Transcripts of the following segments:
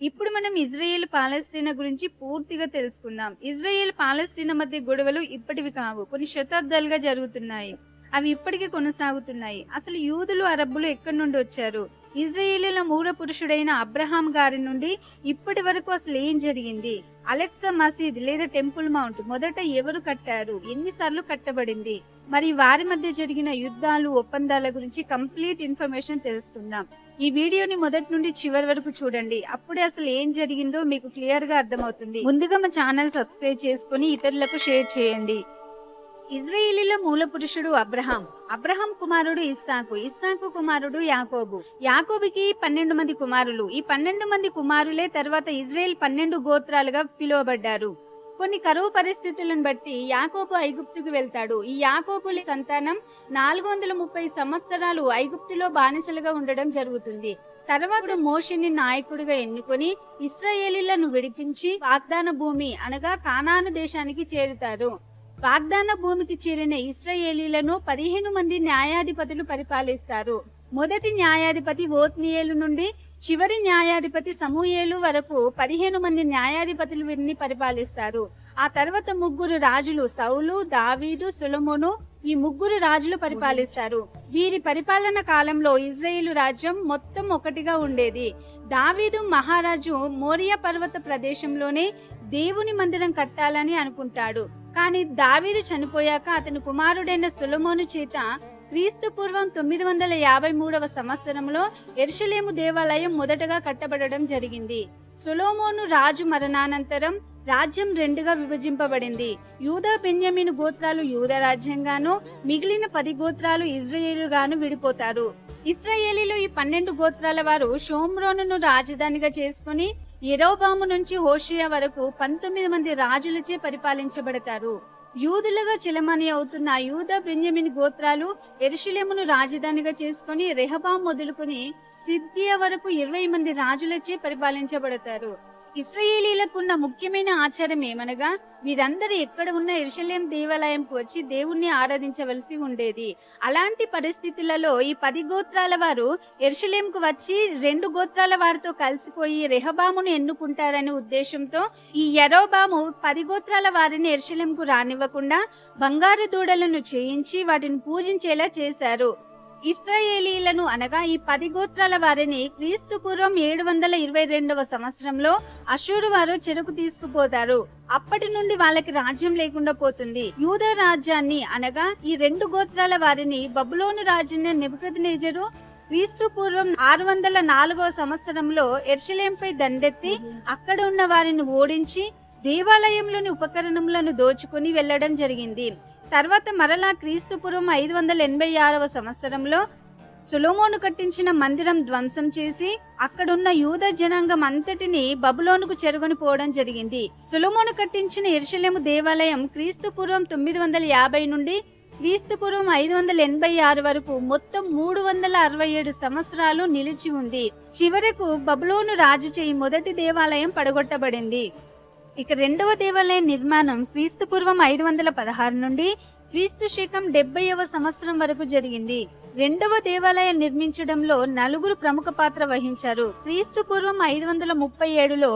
ఇప్పుడు మనం ఇజ్రాయెల్ పాలస్తీనా గురించి పూర్తిగా తెలుసుకుందాం. ఇజ్రాయెల్ పాలస్తీనా మధ్య గొడవలు ఇప్పటివి కావు. కొన్ని శతాబ్దాలుగా జరుగుతున్నాయి. అవి ఇప్పటికీ కొనసాగుతున్నాయి. అసలు యూదులు, అరబ్బులు ఎక్కడి నుండి వచ్చారు? ఇజ్రాయేలీల మూల పురుషుడైన అబ్రహాం గారి నుండి ఇప్పటి వరకు అసలు ఏం జరిగింది? అలెక్సా మసీద్ లేదా టెంపుల్ మౌంట్ మొదట ఎవరు కట్టారు? ఎన్నిసార్లు కట్టబడింది? మరి వారి మధ్య జరిగిన యుద్ధాలు, ఒప్పందాల గురించి కంప్లీట్ ఇన్ఫర్మేషన్ తెలుసుకుందాం. ఈ వీడియోని మొదటి నుండి చివరి వరకు చూడండి. అప్పుడే అసలు ఏం జరిగిందో మీకు క్లియర్ గా అర్థమవుతుంది. ముందుగా మా ఛానల్ సబ్స్క్రైబ్ చేసుకుని ఇతరులకు షేర్ చేయండి. ఇజ్రాయేలీల మూల పురుషుడు అబ్రహాం. అబ్రహాం కుమారుడు ఇస్సాకు. ఇస్సాకు కుమారుడు యాకోబు. యాకోబుకి 12 మంది కుమారులు. ఈ 12 మంది కుమారులే తర్వాత ఇజ్రాయెల్ 12 గోత్రాలుగా పిలువబడ్డారు. కొన్ని కరువు పరిస్థితులను బట్టి యాకోబు ఐగుప్తుకు వెళ్తాడు. ఈ యాకోబుల సంతానం 430 సంవత్సరాలు ఐగుప్తులో బానిసలుగా ఉండడం జరుగుతుంది. తర్వాత మోషేని నాయకుడిగా ఎన్నుకొని ఇశ్రాయేలీలను విడిపించి వాగ్దాన భూమి అనగా కానాను దేశానికి చేరుతారు. వాగ్దాన భూమికి చేరిన ఇశ్రాయేలీలను 15 మంది న్యాయాధిపతులు పరిపాలిస్తారు. మొదటి న్యాయాధిపతి ఓత్నియేలు నుండి చివరి న్యాయాధిపతి సమూయేలు వరకు 15 మంది న్యాయాధిపతులు వీరిని పరిపాలిస్తారు. ఆ తర్వాత ముగ్గురు రాజులు సౌలు, దావీదు, సొలొమోను ఈ ముగ్గురు రాజులు పరిపాలిస్తారు. వీరి పరిపాలన కాలంలో ఇజ్రాయేలు రాజ్యం మొత్తం ఒకటిగా ఉండేది. దావీదు మహారాజు మోరియా పర్వత ప్రదేశంలోనే దేవుని మందిరం కట్టాలని అనుకుంటాడు. కానీ దావీదు చనిపోయాక అతని కుమారుడైన సొలొమోను చేత క్రీస్తు పూర్వం 953వ సంవత్సరంలో యెరూషలేము దేవాలయం మొదటగా కట్టబడడం జరిగింది. సొలొమోను రాజు మరణానంతరం రాజ్యం 2గా విభజింపబడింది. యూదా, బెన్యామీను గోత్రాలు యూదా రాజ్యంగాను, మిగిలిన 10 గోత్రాలు ఇజ్రాయేలుగాను విడిపోతారు. ఇశ్రాయేలీలు ఈ 12 గోత్రాల వారు షోమ్రోనును రాజధానిగా చేసుకుని యెరోబాము నుంచి హోషేయ వరకు 19 మంది రాజులచే పరిపాలించబడతారు. యూదులుగా చెలమణి అవుతున్న యూదా, బెన్యామీను గోత్రాలు యెరూషలేమును రాజధానిగా చేసుకుని రెహబాం మొదలుకొని సిద్కియా వరకు 20 మంది రాజులచే పరిపాలించబడతారు. ఇశ్రాయేలీలకున్న ముఖ్యమైన ఆచారం ఏమనగా వీరందరూ ఎక్కడ ఉన్న యెరూషలేం దేవాలయంకు వచ్చి దేవుణ్ణి ఆరాధించవలసి ఉండేది. అలాంటి పరిస్థితులలో ఈ 10 గోత్రాల వారు యెరూషలేంకు వచ్చి 2 గోత్రాల వారితో కలిసిపోయి రెహబామును ఎన్నుకుంటారనే ఉద్దేశంతో ఈ యెరోబాము 10 గోత్రాల వారిని యెరూషలేంకు రానివ్వకుండా బంగారు దూడలను చేయించి వాటిని పూజించేలా చేశారు. ఇశ్రాయేలీలను అనగా ఈ 10 గోత్రాల వారిని క్రీస్తు పూర్వం 722వ సంవత్సరంలో అషూరు వారు చెరకు తీసుకుపోతారు. అప్పటి నుండి వాళ్ళకి రాజ్యం లేకుండా పోతుంది. యూదా రాజ్యాన్ని అనగా ఈ 2 గోత్రాల వారిని బబులోను రాజైన నెబుకద్నెజరు క్రీస్తు పూర్వం 604వ సంవత్సరంలో యెరూషలేంపై దండెత్తి అక్కడ ఉన్న వారిని ఓడించి దేవాలయంలోని ఉపకరణములను దోచుకుని వెళ్లడం జరిగింది. తర్వాత మరలా క్రీస్తు పూర్వం 586వ సంవత్సరంలో సొలొమోను కట్టించిన మందిరం ధ్వంసం చేసి అక్కడున్న యూదా జనాంగం అంతటిని బబులోనుకు చెరుగుని పోవడం జరిగింది. సొలొమోను కట్టించిన యెరూషలేము దేవాలయం క్రీస్తు పూర్వం 950 నుండి క్రీస్తు పూర్వం 586 వరకు మొత్తం 367 సంవత్సరాలు నిలిచి ఉంది. చివరకు బబులోను రాజు చేయి మొదటి దేవాలయం పడగొట్టబడింది. ఇక రెండవ దేవాలయ నిర్మాణం క్రీస్తు పూర్వం 516 నుండి క్రీస్తు శకం 70వ సంవత్సరం వరకు జరిగింది. రెండవ దేవాలయం నిర్మించడంలో 4 ప్రముఖ పాత్ర వహించారు. క్రీస్తు పూర్వం 537లో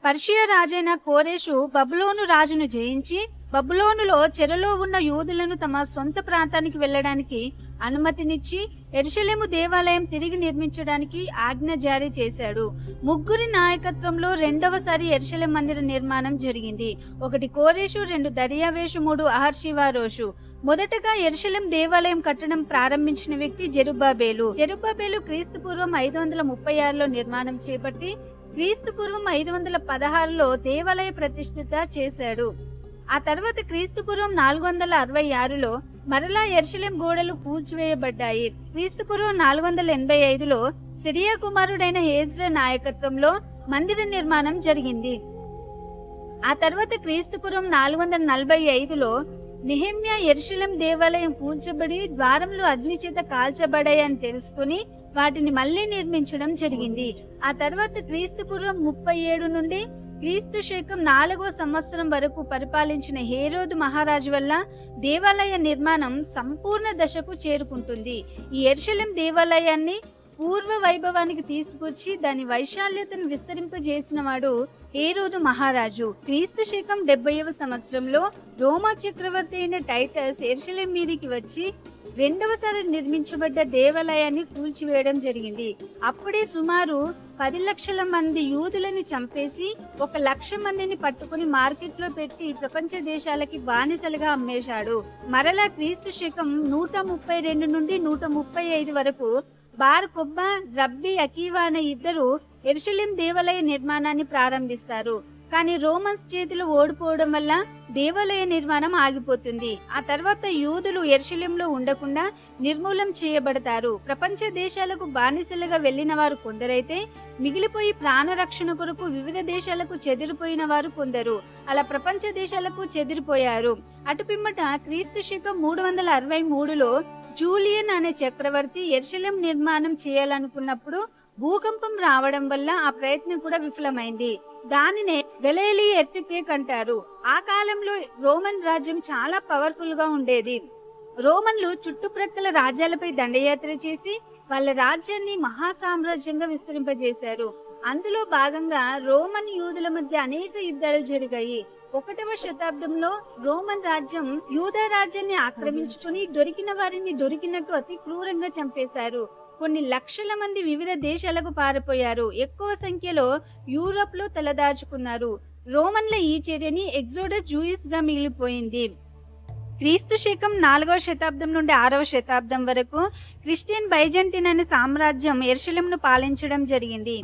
పర్షియా రాజైన కోరెషు బబులోను రాజును జయించి బబులోనులో చెరలో ఉన్న యూదులను తమ సొంత ప్రాంతానికి వెళ్లడానికి అనుమతినిచ్చి యెరూషలేము దేవాలయం తిరిగి నిర్మించడానికి ఆజ్ఞ జారీ చేశాడు. ముగ్గురి నాయకత్వంలో రెండవసారి యెరూషలేం మందిర నిర్మాణం జరిగింది. 1 కోరెషు, 2 దర్యావేషు, 3 అహర్షివరోషు. మొదటగా యెరూషలేం దేవాలయం కట్టడం ప్రారంభించిన వ్యక్తి జెరుబ్బాబేలు. జెరుబ్బాబేలు క్రీస్తు పూర్వం 536లో నిర్మాణం చేపట్టి క్రీస్తు పూర్వం 516లో దేవాలయ ప్రతిష్ఠిత చేశాడు. ఆ తర్వాత క్రీస్తు పూర్వం 466లో మరలా యెరూషలేం గోడలు కూల్చివేయబడ్డాయి. క్రీస్తు పూర్వం 485లో సిరియా కుమారుడైన హేజ్రా నాయకత్వంలో మందిర నిర్మాణం జరిగింది. ఆ తర్వాత క్రీస్తు పూర్వం 445లో నెహెమ్యా యెరూషలేం దేవాలయం కూల్చబడి ద్వారములు అగ్ని చేత కాల్చబడాయని తెలుసుకుని వాటిని మళ్లీ నిర్మించడం జరిగింది. ఆ తర్వాత క్రీస్తు పూర్వం 37 నుండి క్రీస్తు శకం 4వ సంవత్సరం వరకు పరిపాలించిన హేరోదు మహారాజు వల్ల దేవాలయ నిర్మాణం సంపూర్ణ దశకు చేరుకుంటుంది. ఈ యెరూషలేం దేవాలయాన్ని పూర్వ వైభవానికి తీసుకొచ్చి దాని వైశాల్యతను విస్తరింపజేసిన వాడు హేరోదు మహారాజు. క్రీస్తు శకం 70వ సంవత్సరంలో రోమా చక్రవర్తి అయిన టైటస్ యెరూషలేం మీదికి వచ్చి రెండవసారి నిర్మించబడ్డ దేవాలయాన్ని కూల్చివేయడం జరిగింది. అప్పుడే సుమారు 10 లక్షల మంది యూదులను చంపేసి 1 లక్ష మందిని పట్టుకుని మార్కెట్లో పెట్టి ప్రపంచ దేశాలకి బానిసలుగా అమ్మేశాడు. మరలా క్రీస్తు శకం 132 నుండి 135 వరకు బార్ కొబ్బా, రబ్బీ అకీవా అనే ఇద్దరు యెరూషలేం దేవాలయ నిర్మాణాన్ని ప్రారంభిస్తారు. కానీ రోమన్స్ చేతిలో ఓడిపోవడం వల్ల దేవాలయ నిర్మాణం ఆగిపోతుంది. ఆ తర్వాత యూదులు యెరూషలేంలో ఉండకుండా నిర్మూలం చేయబడతారు. ప్రపంచ దేశాలకు బానిసలుగా వెళ్లిన వారు కొందరైతే మిగిలిపోయి ప్రాణరక్షణ కొరకు వివిధ దేశాలకు చెదిరిపోయిన వారు కొందరు. అలా ప్రపంచ దేశాలకు చెదిరిపోయారు. అటుపిమ్మట క్రీస్తు శకం 363లో జూలియన్ అనే చక్రవర్తి యెరూషలేం నిర్మాణం చేయాలనుకున్నప్పుడు భూకంపం రావడం వల్ల ఆ ప్రయత్నం కూడా విఫలమైంది. దానినే గలీలీ ఎర్త్క్వేక్ అంటారు. ఆ కాలంలో రోమన్ రాజ్యం చాలా పవర్ఫుల్ గా ఉండేది. రోమన్లు చుట్టుప్రక్కల రాజ్యాలపై దండయాత్ర చేసి వాళ్ళ రాజ్యాన్ని మహాసామ్రాజ్యంగా విస్తరింపజేశారు. అందులో భాగంగా రోమన్ యూదుల మధ్య అనేక యుద్ధాలు జరిగాయి. 1వ శతాబ్దంలో రోమన్ రాజ్యం యూదా రాజ్యాన్ని ఆక్రమించుకుని దొరికిన వారిని దొరికినట్టు అతి క్రూరంగా చంపేశారు. కొన్ని లక్షల మంది వివిధ దేశాలకు పారిపోయారు. ఎక్కువ సంఖ్యలో యూరోప్ లో తలదాచుకున్నారు. రోమన్ల ఈ చర్యని ఎగ్జోడస్ జూయిస్ గా మిగిలిపోయింది. క్రీస్తు శకం 4వ శతాబ్దం నుండి 6వ శతాబ్దం వరకు క్రిస్టియన్ బైజంటిన్ అనే సామ్రాజ్యం యెరూషలేంను పాలించడం జరిగింది.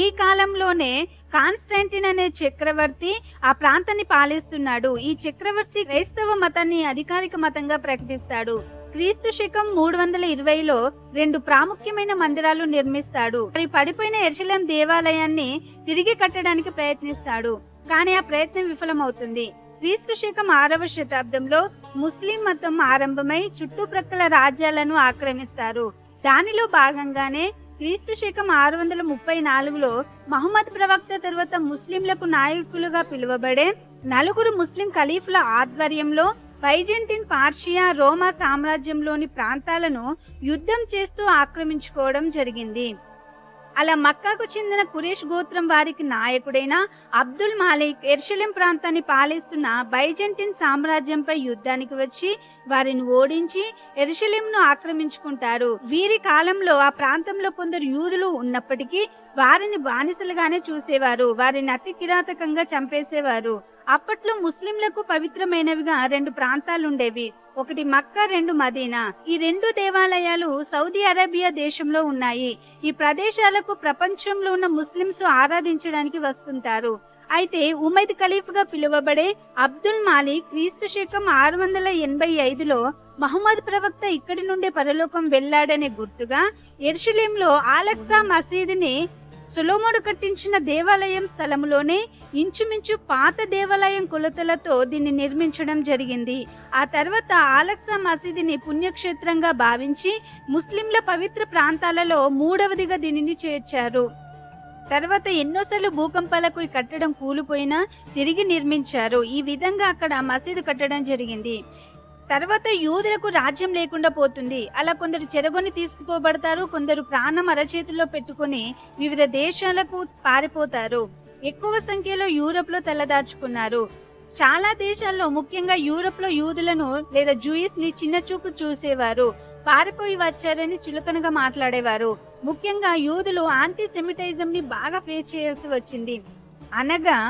ఈ కాలంలోనే కాన్స్టాంటిన్ అనే చక్రవర్తి ఆ ప్రాంతాన్ని పాలిస్తున్నాడు. ఈ చక్రవర్తి క్రైస్తవ మతాన్ని అధికారిక మతంగా ప్రకటిస్తాడు. క్రీస్తు శకం 320లో 2 ప్రాముఖ్యమైన మందిరాలు నిర్మిస్తాడు. పడిపోయిన యెరూషలేం దేవాలయాన్ని తిరిగి కట్టడానికి ప్రయత్నిస్తాడు. కానీ ఆ ప్రయత్నం విఫలమవుతుంది. క్రీస్తు శకం 6వ శతాబ్దంలో ముస్లిం మతం ఆరంభమై చుట్టుప్రక్కల రాజ్యాలను ఆక్రమిస్తారు. దానిలో భాగంగానే క్రీస్తు శకం 634లో మహమ్మద్ ప్రవక్త తరువాత ముస్లింలకు నాయకులుగా పిలువబడే 4 ముస్లిం ఖలీఫ్ల ఆధ్వర్యంలో బైజంటిన్ పార్షియా రోమా సామ్రాజ్యంలోని ప్రాంతాలను యుద్ధం చేస్తూ ఆక్రమించుకోవడం జరిగింది. అలా మక్కాకు చెందిన కురేష్ గోత్రం వారికి నాయకుడైన అబ్దుల్ మాలిక్ యెరూషలేం ప్రాంతాన్ని పాలిస్తున్న బైజంటిన్ సామ్రాజ్యంపై యుద్ధానికి వచ్చి వారిని ఓడించి యెరూషలేంను ఆక్రమించుకుంటారు. వీరి కాలంలో ఆ ప్రాంతంలో కొందరు యూదులు ఉన్నప్పటికీ వారిని బానిసలుగానే చూసేవారు. వారిని అతి కిరాతకంగా చంపేసేవారు. అప్పట్లో ముస్లింలకు పవిత్రమైనవిగా 2 ప్రాంతాలుండేవి. ఒకటి మక్కా, 2 మదీనా. ఈ 2 దేవాలయాలు సౌదీ అరేబియా దేశంలో ఉన్నాయి. ఈ ప్రదేశాలకు ప్రపంచంలో ఉన్న ముస్లింస్ ఆరాధించడానికి వస్తుంటారు. అయితే ఉమైద్ ఖలీఫ్ గా పిలువబడే అబ్దుల్ మాలిక్ క్రీస్తు శకం 685లో మహమ్మద్ ప్రవక్త ఇక్కడి నుండే పరలోకం వెళ్లాడనే గుర్తుగా యెరూషలేంలో ఆలక్సా మసీదుని సొలొమోను కట్టించిన దేవాలయం స్థలంలోనే ఇంచుమించు పాత దేవాలయం కొలతలతో దీన్ని నిర్మించడం జరిగింది. ఆ తర్వాత ఆలక్సా మసీదుని పుణ్యక్షేత్రంగా భావించి ముస్లింల పవిత్ర ప్రాంతాలలో 3వదిగా దీనిని చేర్చారు. తర్వాత ఎన్నోసార్లు భూకంపాలకు ఈ కట్టడం కూలిపోయినా తిరిగి నిర్మించారు. ఈ విధంగా అక్కడ మసీదు కట్టడం జరిగింది. తర్వాత యూదులకు రాజ్యం లేకుండా పోతుంది. అలా కొందరు చెరగొని తీసుకుపోబడతారు. కొందరు ప్రాణం అరచేతుల్లో పెట్టుకుని వివిధ దేశాలకు పారిపోతారు. ఎక్కువ సంఖ్యలో యూరోప్ లో తలదాచుకున్నారు. చాలా దేశాల్లో ముఖ్యంగా యూరోప్ లో యూదులను లేదా జూయిస్ ని చిన్న చూపు చూసేవారు. పారిపోయి వచ్చారని చులకనగా మాట్లాడేవారు. ముఖ్యంగా యూదులు యాంటీ సెమిటైజం ని బాగా ఫేస్ చేయాల్సి వచ్చింది. అనగా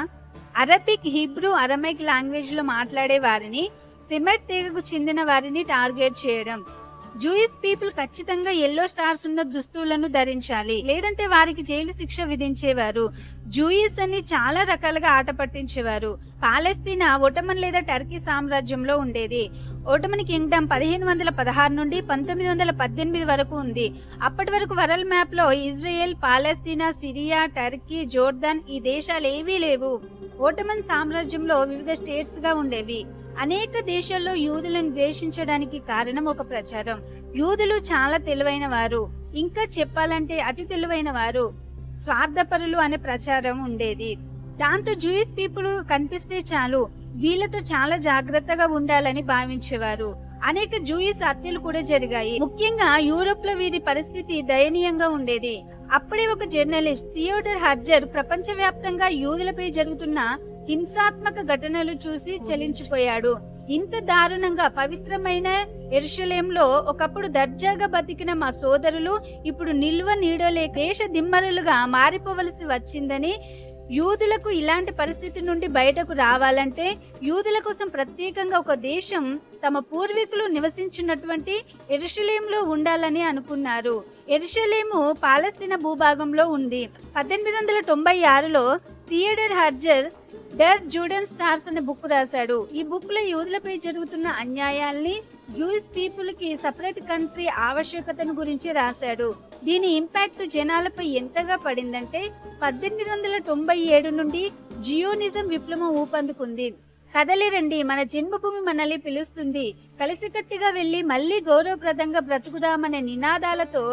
అరబిక్, హీబ్రూ, అరమైక్ లాంగ్వేజ్ లో మాట్లాడే వారిని, సెమెట్ తెగకు చెందిన వారిని టార్గెట్ చేయడం. జూయిస్ పీపుల్ ఖచ్చితంగా ఎల్లో స్టార్స్ ఉన్న దుస్తులను ధరించాలి, లేదంటే వారికి జైలు శిక్ష విధించేవారు. జూయిస్ అని చాలా రకాలుగా ఆట పట్టించేవారు. పాలస్తీనా ఒటమన్ లేదా టర్కీ సామ్రాజ్యంలో ఉండేది. ఒటమన్ కింగ్డమ్ 1516 నుండి 1918 వరకు ఉంది. అప్పటి వరకు వరల్డ్ మ్యాప్ లో ఇజ్రాయెల్, పాలస్తీనా, సిరియా, టర్కీ, జోర్దాన్ ఈ దేశాలు ఏవీ లేవు. ఒటమన్ సామ్రాజ్యంలో వివిధ స్టేట్స్ గా ఉండేవి. అనేక దేశాల్లో యూదులను ద్వేషించడానికి కారణం ఒక ప్రచారం. యూదులు చాలా తెలివైన వారు, ఇంకా చెప్పాలంటే అతి తెలివైన వారు, స్వార్థపరులు అనే ప్రచారం ఉండేది. దాంతో జూయిష్ పీపుల్ కనిపిస్తే చాలు వీళ్ళతో చాలా జాగ్రత్తగా ఉండాలని భావించేవారు. అనేక జూయిస్ హత్యలు కూడా జరిగాయి. ముఖ్యంగా యూరోప్ లో వీరి పరిస్థితి దయనీయంగా ఉండేది. అప్పుడే ఒక జర్నలిస్ట్ థియోడర్ హర్జర్ ప్రపంచవ్యాప్తంగా యూదులపై జరుగుతున్న హింసాత్మక ఘటనలు చూసి చలించిపోయాడు. ఇంత దారుణంగా పవిత్రమైన యెరూషలేంలో ఒకప్పుడు దర్జాగా బతికిన మా సోదరులు ఇప్పుడు నిల్వ నీడలేక దేశ దిమ్మరులుగా మారిపోవలసి వచ్చిందని, యూదులకు ఇలాంటి పరిస్థితి నుండి బయటకు రావాలంటే యూదుల కోసం ప్రత్యేకంగా ఒక దేశం తమ పూర్వీకులు నివసించినటువంటి యెరూషలేంలో ఉండాలని అనుకున్నారు. యెరూషలేము పాలస్తీనా భూభాగంలో ఉంది. 1896లో థియోడర్ హర్జర్ డర్ జూడన్ స్టార్స్ అనే బుక్ రాశాడు. ఈ బుక్ లో యూదులపై జరుగుతున్న అన్యాయాల్ని, జూయిష్ పీపుల్ కి సపరేట్ కంట్రీ ఆవశ్యకతను గురించి రాశాడు. దీని ఇంపాక్ట్ జనాలపై ఎంతగా పడిందంటే 1897 నుండి జియోనిజం విప్లవం ఊపందుకుంది. కదలి రండి, మన జన్మభూమి మనల్ని పిలుస్తుంది, కలిసికట్టుగా వెళ్లి మళ్లీ గౌరవప్రదంగా బ్రతుకుదామనే నినాదాలతో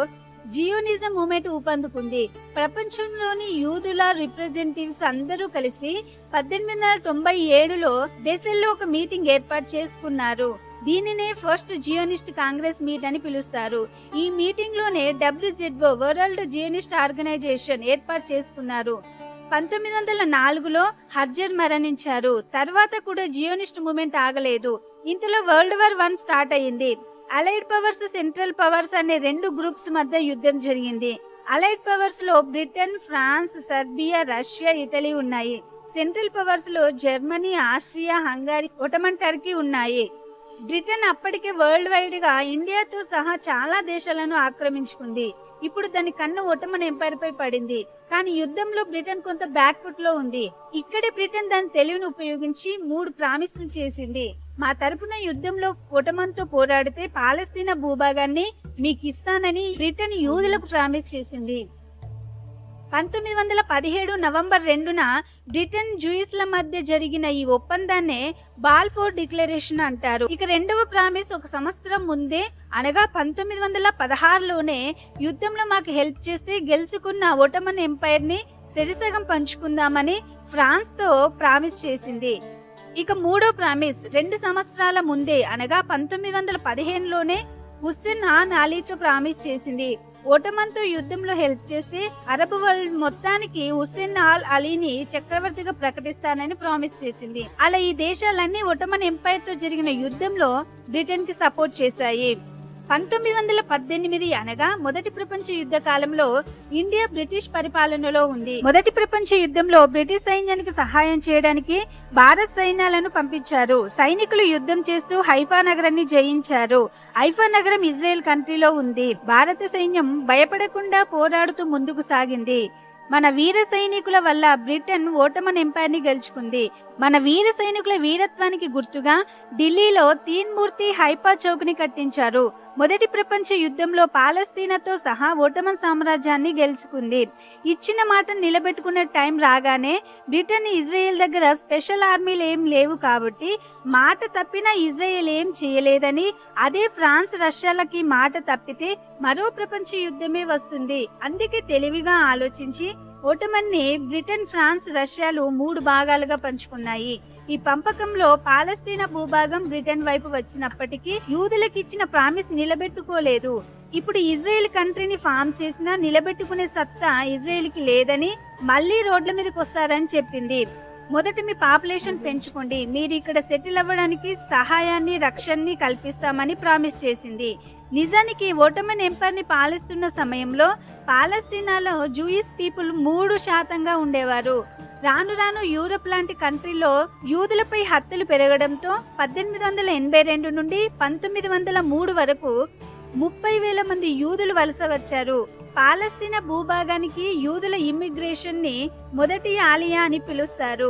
జియోనిజం మూమెంట్ ఊపందుకుంది. ప్రపంచంలోని యూదుల రిప్రజెంటేటివ్స్ అందరూ కలిసి 1897లో బేసెల్లో ఒక మీటింగ్ ఏర్పాటు చేసుకున్నారు. దీనినే ఫస్ట్ జియోనిస్ట్ కాంగ్రెస్ మీట్ అని పిలుస్తారు. ఈ మీటింగ్ లోనే WZO వరల్డ్ జియోనిస్ట్ ఆర్గనైజేషన్ ఏర్పాటు చేసుకున్నారు. 1904లో హర్జర్ మరణించారు. తర్వాత కూడా జియోనిస్ట్ మూమెంట్ ఆగలేదు. ఇంతలో వరల్డ్ వార్ 1 స్టార్ట్ అయింది. అలైడ్ పవర్స్, సెంట్రల్ పవర్స్ అనే 2 గ్రూప్స్ మధ్య యుద్ధం జరిగింది. అలైడ్ పవర్స్ లో Britain, France, Serbia, Russia, Italy ఉన్నాయి. సెంట్రల్ పవర్స్ లో Germany, Austria, Hungary, Ottoman Turkey ఉన్నాయి. బ్రిటన్ అప్పటికే వరల్డ్ వైడ్ గా ఇండియాతో సహా చాలా దేశాలను ఆక్రమించుకుంది. ఇప్పుడు దాని కన్ను ఒటమన్ ఎంపైర్ పై పడింది. కానీ యుద్ధంలో బ్రిటన్ కొంత బ్యాక్ ఫుట్ లో ఉంది. ఇక్కడే బ్రిటన్ దాని తెలివిని ఉపయోగించి 3 ప్రామిస్లు చేసింది. మా తరపున యుద్ధంలో ఒటమన్ తో పోరాడితే పాలస్తీనా భూభాగాన్ని మీకు ఇస్తానని బ్రిటన్ యూదులకు ప్రామిస్ చేసింది. 1917 నవంబర్ 2న బ్రిటన్ జూయిస్ల మధ్య జరిగిన ఈ ఒప్పందాన్నే బాల్ఫోర్ డిక్లరేషన్ అంటారు. ఇక రెండవ ప్రామిస్ ఒక సంవత్సరం ముందే, అనగా 1916లోనే యుద్ధంలో మాకు హెల్ప్ చేస్తే గెలుచుకున్న ఒటమన్ ఎంపైర్ ని సరిసగం పంచుకుందామని ఫ్రాన్స్ తో ప్రామిస్ చేసింది. ఇక మూడో ప్రామిస్ 2 సంవత్సరాల ముందే, అనగా 1915లోనే హుస్సేన్ ఆన్ అలీతో ప్రామిస్ చేసింది. ఒటమన్ తో యుద్ధంలో హెల్ప్ చేస్తే అరబ్ వరల్డ్ మొత్తానికి హుస్సేన్ ఆల్ అలీని చక్రవర్తిగా ప్రకటిస్తానని ప్రామిస్ చేసింది. అలా ఈ దేశాలన్నీ ఒటమన్ ఎంపైర్ తో జరిగిన యుద్ధంలో బ్రిటన్ కి సపోర్ట్ చేశాయి. 1918 అనగా మొదటి ప్రపంచ యుద్ధ కాలంలో ఇండియా బ్రిటిష్ పరిపాలనలో ఉంది. మొదటి ప్రపంచ యుద్ధంలో బ్రిటిష్ సైన్యానికి సహాయం చేయడానికి భారత సైన్యాలను పంపించారు. సైనికులు యుద్ధం చేస్తూ హైఫా నగరాన్ని జయించారు. హైఫా నగరం ఇజ్రాయెల్ కంట్రీలో ఉంది. భారత సైన్యం భయపడకుండా పోరాడుతూ ముందుకు సాగింది. మన వీర సైనికుల వల్ల బ్రిటన్ ఓటమన్ ఎంపైర్ ని గెలుచుకుంది. మన వీర సైనికుల వీరత్వానికి గుర్తుగా ఢిల్లీలో తీన్మూర్తి హైఫా చౌక్ ని కట్టించారు. మొదటి ప్రపంచ యుద్ధంలో పాలస్తీనాతో సహా ఒటమన్ సామ్రాజ్యాన్ని గెలుచుకుంది. ఇచ్చిన మాట నిలబెట్టుకునే టైం రాగానే బ్రిటన్ ఇజ్రాయెల్ దగ్గర స్పెషల్ ఆర్మీలు ఏం లేవు కాబట్టి మాట తప్పినా ఇజ్రాయెల్ ఏం చేయలేదని, అదే ఫ్రాన్స్ రష్యాలకి మాట తప్పితే మరో ప్రపంచ యుద్ధమే వస్తుంది. అందుకే తెలివిగా ఆలోచించి ఒటమన్ ని బ్రిటన్, ఫ్రాన్స్, రష్యాలు 3 భాగాలుగా పంచుకున్నాయి. ఈ పంపకంలో పాలస్తీనా భూభాగం బ్రిటన్ వైపు వచ్చినప్పటికీ యూదులకు ఇచ్చిన ప్రామిస్ నిలబెట్టుకోలేదు. ఇప్పుడు ఇజ్రాయెల్ కంట్రీని ఫామ్ చేసినా నిలబెట్టుకునే సత్తా ఇజ్రాయెల్ కి లేదని మళ్లీ రోడ్ల మీదకి వస్తారని చెప్పింది. మొదట మీ పాపులేషన్ పెంచుకోండి, మీరు ఇక్కడ సెటిల్ అవ్వడానికి సహాయాన్ని, రక్షణని కల్పిస్తామని ప్రామిస్ చేసింది. నిజానికి ఒటమన్ ఎంపైర్ ని పాలిస్తున్న సమయంలో పాలస్తీనాలో జూయిష్ పీపుల్ 3% ఉండేవారు. రాను రాను యూరప్ లాంటి కంట్రీలో యూదులపై హత్యలు పెరగడంతో 1882 నుండి 1903 వరకు 30,000 మంది యూదులు వలస వచ్చారు. పాలస్తీనా భూభాగానికి యూదుల ఇమ్మిగ్రేషన్ ని మొదటి ఆలియా అని పిలుస్తారు.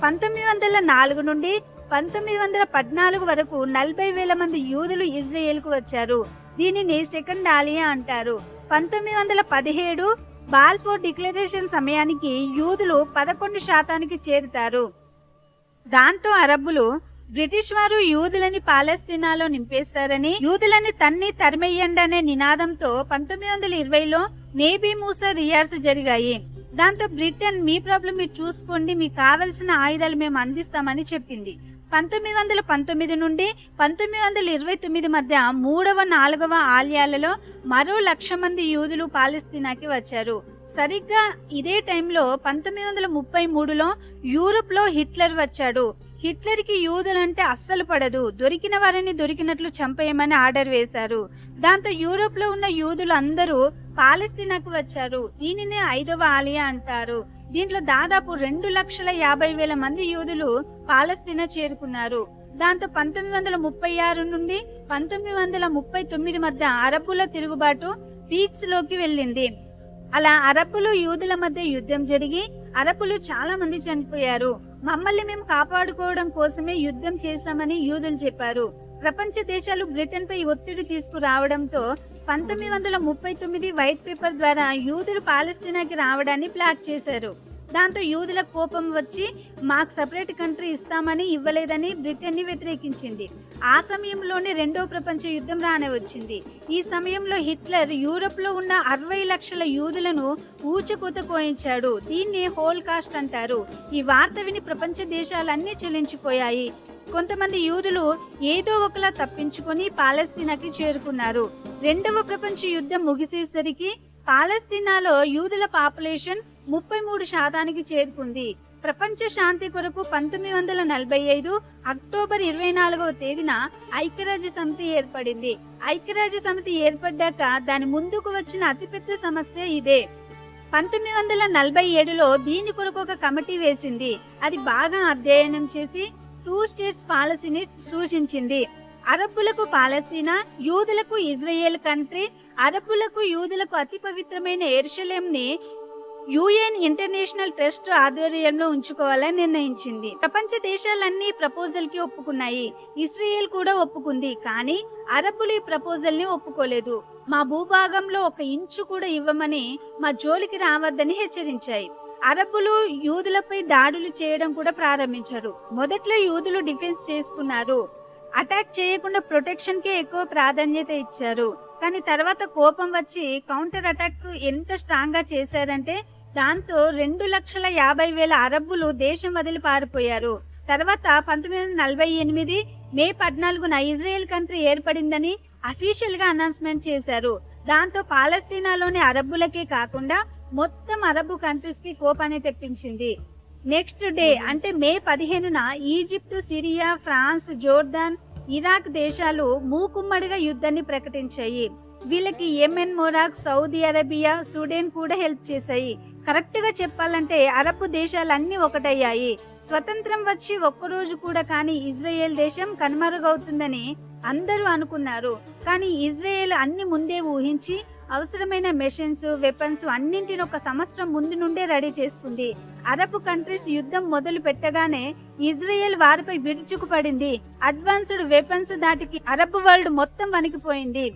1904 నుండి 1914 వరకు 40,000 మంది యూదులు ఇజ్రాయెల్ కు వచ్చారు. దీనిని సెకండ్ ఆలియా అంటారు. 1917 బాల్ఫోర్ డిక్లరేషన్ సమయానికి యూదులు 11% చేరుతారు. దాంతో అరబ్బులు బ్రిటిష్ వారు యూదులని పాలస్తీనాలో నింపేస్తారని, యూదులని తరిమెయ్యండి అనే నినాదంతో 1920లో నేబీ మూసా రియార్స్ జరిగాయి. దాంతో బ్రిటన్ మీ ప్రాబ్లం మీరు చూసుకోండి, మీకు కావలసిన ఆయుధాలు మేము అందిస్తామని చెప్పింది. 1919 నుండి 1929 మధ్య 3వ 4వ ఆలయాలలో మరో 1,00,000 మంది యూదులు పాలస్తీనాకి వచ్చారు. సరిగ్గా ఇదే టైంలో 1933లో యూరోప్లో హిట్లర్ వచ్చాడు. హిట్లర్కి యూదులంటే అస్సలు పడదు. దొరికిన వారిని దొరికినట్లు చంపేయమని ఆర్డర్ వేశారు. దాంతో యూరోప్లో ఉన్న యూదులు అందరూ పాలస్తీనాకు వచ్చారు. దీనినే 5వ ఆలయ అంటారు. దీంట్లో దాదాపు 2,50,000 మంది యూదులు పాలస్తీనా చేరుకున్నారు. దాంతో 1936 నుండి 1939 మధ్య అరబ్బుల తిరుగుబాటు పీక్స్ లోకి వెళ్ళింది. అలా అరబ్బులు యూదుల మధ్య యుద్ధం జరిగి అరబ్బులు చాలా మంది చనిపోయారు. మమ్మల్ని మేము కాపాడుకోవడం కోసమే యుద్ధం చేశామని యూదులు చెప్పారు. ప్రపంచ దేశాలు బ్రిటన్ పై ఒత్తిడి తీసుకురావడంతో 1939 వైట్ పేపర్ ద్వారా యూదులు పాలస్తీనాకి రావడాన్ని బ్లాక్ చేశారు. దాంతో యూదుల కోపం వచ్చి మాకు సపరేట్ కంట్రీ ఇస్తామని ఇవ్వలేదని బ్రిటన్ని వ్యతిరేకించింది. ఆ సమయంలోనే రెండో ప్రపంచ యుద్ధం రానవచ్చింది. ఈ సమయంలో హిట్లర్ యూరోప్లో ఉన్న 60 లక్షల యూదులను ఊచకోత కోయించాడు. దీన్ని హోల్ కాస్ట్ అంటారు. ఈ వార్త విని ప్రపంచ దేశాలన్నీ చెల్లించిపోయాయి. కొంతమంది యూదులు ఏదో ఒకలా తప్పించుకొని పాలస్తీనాకి చేరుకున్నారు. రెండవ ప్రపంచ యుద్ధం ముగిసేసరికి పాలస్తీనాలో యూదుల పాపులేషన్ 33% చేరుకుంది. ప్రపంచ శాంతి కొరకు 1945 అక్టోబర్ 24వ తేదీన ఐక్యరాజ్య సమితి ఏర్పడింది. ఐక్యరాజ్య సమితి ఏర్పడ్డాక దాని ముందుకు వచ్చిన అతిపెద్ద సమస్య ఇదే. 1947లో దీని కొరకు ఒక కమిటీ వేసింది. అది బాగా అధ్యయనం చేసి 2 స్టేట్స్ పాలసీని సూచించింది. అరబ్బులకు పాలస్తీనా, యూదులకు ఇజ్రాయెల్ కంట్రీ, అరబ్బులకు యూదులకు అతి పవిత్రమైన యెరూషలేంని యుఎన్ ఇంటర్నేషనల్ ట్రస్ట్ ఆధ్వర్యంలో ఉంచుకోవాలని నిర్ణయించింది. ప్రపంచ దేశాలన్నీ ప్రపోజల్ కి ఒప్పుకున్నాయి. ఇజ్రాయెల్ కూడా ఒప్పుకుంది. కానీ అరబ్బులు ఈ ప్రపోజల్ ని ఒప్పుకోలేదు. మా భూభాగంలో 1 ఇంచు కూడా ఇవ్వమని, మా జోలికి రావద్దని హెచ్చరించాయి. అరబ్బులు యూదులపై దాడులు చేయడం కూడా ప్రారంభించారు. మొదట్లో యూదులు డిఫెన్స్ చేసుకున్నారు. అటాక్ చేయకుండా ప్రొటెక్షన్ కే ఎక్కువ ప్రాధాన్యత ఇచ్చారు. కానీ తర్వాత కోపం వచ్చి కౌంటర్ అటాక్ ఎంత స్ట్రాంగ్ గా చేశారంటే దాంతో 2,50,000 అరబ్బులు దేశం వదిలి పారిపోయారు. తర్వాత 1948 మే 14న ఇజ్రాయెల్ కంట్రీ ఏర్పడిందని అఫీషియల్ గా అనౌన్స్మెంట్ చేశారు. దాంతో పాలస్తీనాలోని అరబ్బులకే కాకుండా మొత్తం అరబ్బు కంట్రీస్ కి కోపాన్ని తెప్పించింది. నెక్స్ట్ డే అంటే మే 15న Egypt, Syria, France, Jordan, Iraq దేశాలు మూకుమ్మడిగా యుద్ధాన్ని ప్రకటించాయి. వీళ్ళకి Yemen, Morocco, Saudi Arabia, Sudan కూడా హెల్ప్ చేశాయి. కరెక్ట్ గా చెప్పాలంటే అరబ్బు దేశాలన్నీ ఒకటయ్యాయి. స్వతంత్రం వచ్చి ఒక్కరోజు కూడా కానీ ఇజ్రాయెల్ దేశం కనుమరుగవుతుందని అందరూ అనుకున్నారు. కానీ ఇజ్రాయెల్ అన్ని ముందే ఊహించి అవసరమైన మెషిన్స్, వెపన్స్ అన్నింటిని 1 సంవత్సరం ముందు నుండే రెడీ చేసుకుంది. అరబ్ కంట్రీస్ యుద్ధం మొదలు పెట్టగానే ఇజ్రాయెల్ వారిపై విరుచుకుపడింది. అడ్వాన్స్డ్ వెపన్స్ దాటికి అరబ్ వరల్డ్ మొత్తం వణికిపోయింది.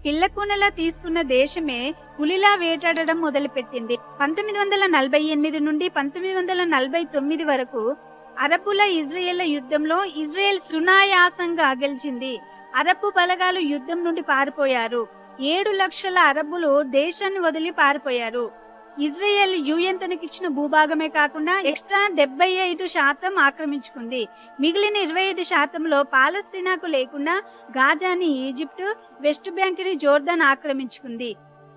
పిల్లకూనలా తీసుకున్న దేశమే పులిలా వేటాడడం మొదలుపెట్టింది. 1948 నుండి 1949 వరకు అరబ్బుల ఇజ్రాయెల్ యుద్ధంలో ఇజ్రాయెల్ సునాయాసంగా గెలిచింది. అరబ్బు బలగాలు యుద్ధం నుండి పారిపోయారు. 7 లక్షల అరబ్బులు దేశాన్ని వదిలి పారిపోయారు. ఇజ్రాయెల్ యుఎన్ తనకిచ్చిన భూభాగమే కాకుండా ఎక్స్ట్రా 75% ఆక్రమించుకుంది. మిగిలిన 25%లో పాలస్తీనాకు లేకుండా గాజాని ఈజిప్ట్, వెస్ట్ బ్యాంక్ ని జోర్దాన్ ఆక్రమించుకుంది.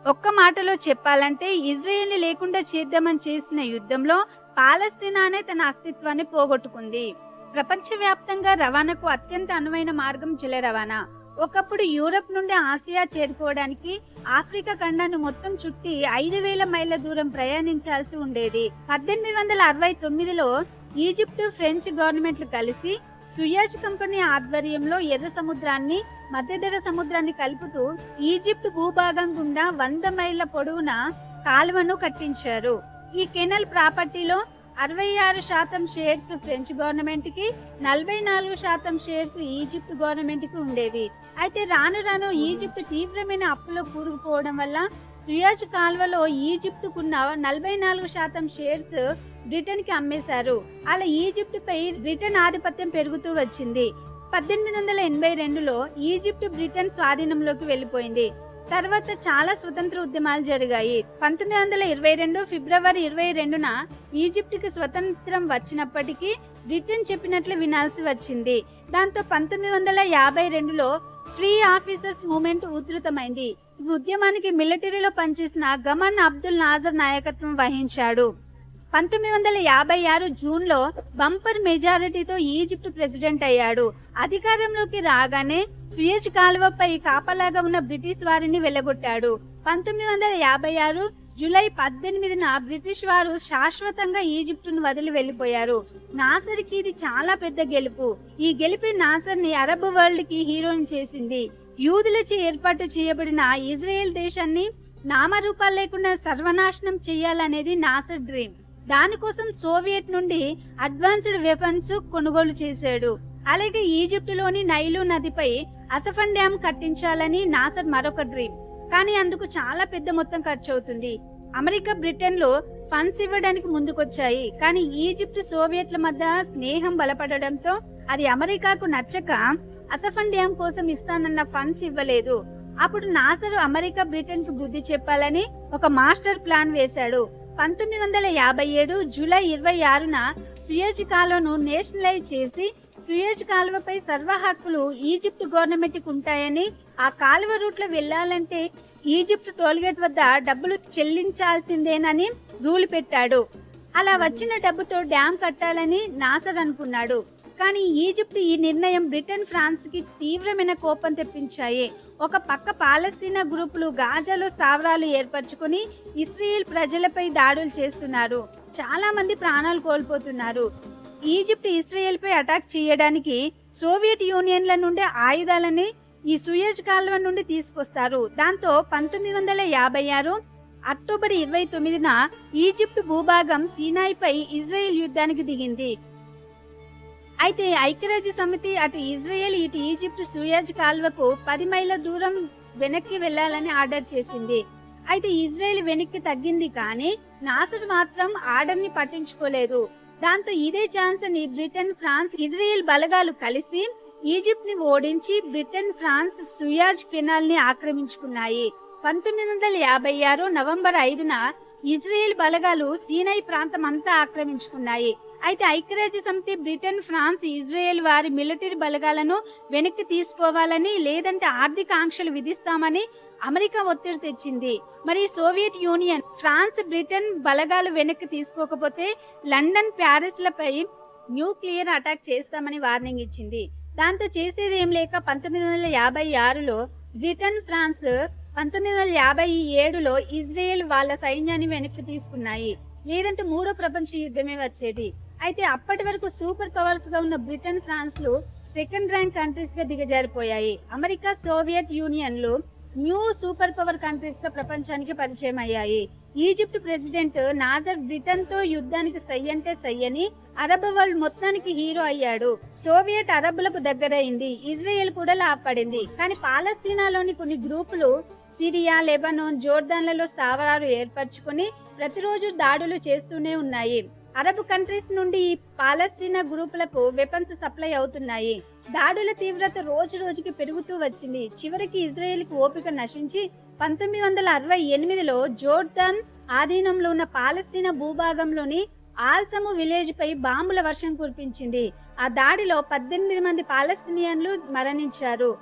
ఒక్క మాటలో చెప్పాలంటే ఇజ్రాయెల్ ని లేకుండా చేద్దామని చేసిన యుద్ధంలో పాలస్తీనానే తన అస్తిత్వాన్ని పోగొట్టుకుంది. ప్రపంచవ్యాప్తంగా రవాణాకు అత్యంత అనువైన మార్గం జల రవాణా. ఒకప్పుడు యూరప్ నుండి ఆసియా చేరుకోవడానికి ఆఫ్రికా ఖండాన్ని మొత్తం చుట్టి 5,000 మైళ్ళ దూరం ప్రయాణించాల్సి ఉండేది. 1869లో ఈజిప్ట్, ఫ్రెంచ్ గవర్నమెంట్లు కలిసి సుయాజ్ కంపెనీ ఆధ్వర్యంలో ఎర్ర సముద్రాన్ని, మధ్యధరా సముద్రాన్ని కలుపుతూ ఈజిప్ట్ భూభాగం గుండా 100 మైళ్ళ పొడవున కాలువను కట్టించారు. ఈ కెనాల్ ప్రాపర్టీలో 66% షేర్స్ ఫ్రెంచ్ గవర్నమెంట్ కి, 44% షేర్స్ ఈజిప్ట్ గవర్నమెంట్ కి ఉండేవి. అయితే రాను రాను ఈజిప్ట్ తీవ్రమైన అప్పులో కూరుకుపోవడం వల్ల సుయాజ్ కాల్వలో ఈజిప్టుకున్న 44% షేర్స్ బ్రిటన్ కి అమ్మేశారు. అలా ఈజిప్ట్ పై బ్రిటన్ ఆధిపత్యం పెరుగుతూ వచ్చింది. 1882లో ఈజిప్ట్ బ్రిటన్ స్వాధీనంలోకి వెళ్లిపోయింది. తర్వాత చాలా స్వతంత్ర ఉద్యమాలు జరిగాయి. 1922 ఫిబ్రవరి 22న ఈజిప్టుకి స్వతంత్రం వచ్చినప్పటికీ బ్రిటన్ చెప్పినట్లు వినాల్సి వచ్చింది. దాంతో 1952లో ఫ్రీ ఆఫీసర్స్ మూవ్మెంట్ ఉధృతమైంది. ఈ ఉద్యమానికి మిలిటరీలో పనిచేసిన గమన్ అబ్దుల్ నాజర్ నాయకత్వం వహించాడు. 1956 జూన్లో బంపర్ మెజారిటీతో ఈజిప్ట్ ప్రెసిడెంట్ అయ్యాడు. అధికారంలోకి రాగానే సుయజ్ కాలువపై కాపలాగా ఉన్న బ్రిటిష్ వారిని వెళ్లగొట్టాడు. 1956 జూలై 18న బ్రిటిష్ వారు శాశ్వతంగా ఈజిప్టును వదిలి వెళ్లిపోయారు. నాసర్కి ఇది చాలా పెద్ద గెలుపు. ఈ గెలిపి నాసర్ని అరబ్ వరల్డ్ కి హీరోని చేసింది. యూదులచే ఏర్పాటు చేయబడిన ఇజ్రాయెల్ దేశాన్ని నామరూపాలు లేకుండా సర్వనాశనం చేయాలనేది నాసర్ డ్రీమ్. దానికోసం సోవియట్ నుండి అడ్వాన్స్డ్ వెపన్స్ కొనుగోలు చేశాడు. అలాగే ఈజిప్టులోని నైలు నదిపై అసఫన్ డ్యాం కట్టించాలని నాసర్ మరొక డ్రీమ్. కానీ అందుకు చాలా పెద్ద మొత్తం ఖర్చు అవుతుంది. అమెరికా, బ్రిటన్లో ఫండ్స్ ఇవ్వడానికి ముందుకొచ్చాయి. కానీ ఈజిప్ట్ సోవియట్ల మధ్య స్నేహం బలపడడంతో అది అమెరికాకు నచ్చక అసఫన్ డ్యాం కోసం ఇస్తానన్న ఫండ్స్ ఇవ్వలేదు. అప్పుడు నాసర్ అమెరికా, బ్రిటన్ కు బుద్ధి చెప్పాలని ఒక మాస్టర్ ప్లాన్ వేశాడు. 1957 జూలై 26న సుయేజ్ కాలువను నేషనలైజ్ చేసి సుయేజ్ కాలువపై సర్వ హక్కులు ఈజిప్ట్ గవర్నమెంట్ కు ఉంటాయని, ఆ కాలువ రూట్లో వెళ్లాలంటే ఈజిప్ట్ టోల్గేట్ వద్ద డబ్బులు చెల్లించాల్సిందేనని రూల్ పెట్టాడు. అలా వచ్చిన డబ్బుతో డ్యాం కట్టాలని నాసర్ అనుకున్నాడు. కానీ ఈజిప్ట్ ఈ నిర్ణయం బ్రిటన్, ఫ్రాన్స్ కి తీవ్రమైన కోపం తెప్పించాయి. ఒక పక్క పాలస్తీనా గ్రూపులు గాజాలో స్థావరాలు ఏర్పరచుకుని ఇస్రాయేల్ ప్రజలపై దాడులు చేస్తున్నారు. చాలా మంది ప్రాణాలు కోల్పోతున్నారు. ఈజిప్ట్ ఇస్రాయేల్ పై అటాక్ చేయడానికి సోవియట్ యూనియన్ల నుండి ఆయుధాలని ఈ సుయేజ్ కాలువ నుండి తీసుకొస్తారు. దాంతో 1956 అక్టోబర్ 29న ఈజిప్ట్ భూభాగం సీనాయిపై ఇజ్రాయెల్ యుద్ధానికి దిగింది. అయితే ఐక్యరాజ్య సమితి అటు ఇజ్రాయెల్, ఇటు ఈజిప్ట్ సుయేజ్ కాల్వకు 10 మైళ్ళ దూరం వెనక్కి వెళ్లాలని ఆర్డర్ చేసింది. అయితే ఇజ్రాయెల్ వెనక్కి తగ్గింది. కానీ నాసర్ మాత్రం ఆర్డర్ ని పట్టించుకోలేదు. దాంతో ఇదే ఛాన్స్ అని బ్రిటన్, ఫ్రాన్స్, ఇజ్రాయెల్ బలగాలు కలిసి ఈజిప్ట్ ని ఓడించి బ్రిటన్, ఫ్రాన్స్ సుయేజ్ కెనాల్ ని ఆక్రమించుకున్నాయి. 1956 నవంబర్ 5న ఇజ్రాయెల్ బలగాలు సీనాయి ప్రాంతం అంతా ఆక్రమించుకున్నాయి. అయితే ఐక్యరాజ్య సమితి బ్రిటన్, ఫ్రాన్స్, ఇజ్రాయెల్ వారి మిలిటరీ బలగాలను వెనక్కి తీసుకోవాలని, లేదంటే ఆర్థిక ఆంక్షలు విధిస్తామని అమెరికా ఒత్తిడి తెచ్చింది. మరి సోవియట్ యూనియన్, ఫ్రాన్స్, బ్రిటన్ బలగాలు వెనక్కి తీసుకోకపోతే లండన్, ప్యారిస్ లపై న్యూక్లియర్ అటాక్ చేస్తామని వార్నింగ్ ఇచ్చింది. దాంతో చేసేది ఏం లేక 1956లో బ్రిటన్, ఫ్రాన్స్ 1957లో ఇజ్రాయెల్ వాళ్ళ సైన్యాన్ని వెనక్కి తీసుకున్నాయి. లేదంటే మూడో ప్రపంచ యుద్ధమే వచ్చేది. అయితే అప్పటి వరకు సూపర్ పవర్స్ గా ఉన్న బ్రిటన్, ఫ్రాన్స్ లు సెకండ్ ర్యాంక్ కంట్రీస్ గా దిగజారిపోయాయి. అమెరికా, సోవియట్ యూనియన్లు న్యూ సూపర్ పవర్ కంట్రీస్ గా ప్రపంచానికి పరిచయం అయ్యాయి. ఈజిప్ట్ ప్రెసిడెంట్ నాజర్ బ్రిటన్ తో యుద్ధానికి సై అంటే సై అని అరబ్ వరల్డ్ మొత్తానికి హీరో అయ్యాడు. సోవియట్ అరబ్బులకు దగ్గరైంది. ఇజ్రాయెల్ కూడా లాభపడింది. కానీ పాలస్తీనాలోని కొన్ని గ్రూపులు సిరియా, లెబనాన్, జోర్దాన్లలో స్థావరాలు ఏర్పరచుకుని ప్రతిరోజు దాడులు చేస్తూనే ఉన్నాయి. అరబ్ కంట్రీస్ నుండి ఈ పాలస్తీనా గ్రూపులకు వెపన్స్ సప్లై అవుతున్నాయి. దాడుల తీవ్రత రోజు రోజుకి పెరుగుతూ వచ్చింది. చివరికి ఇజ్రాయెల్ కి ఓపిక నశించి 1968లో జోర్దాన్ ఆధీనంలో ఉన్న పాలస్తీనా భూభాగంలోని ఆల్సము విలేజ్ పై బాంబుల వర్షం కురిపించింది. ఆ దాడిలో 18 మంది పాలస్తీనియన్లు మరణించారు.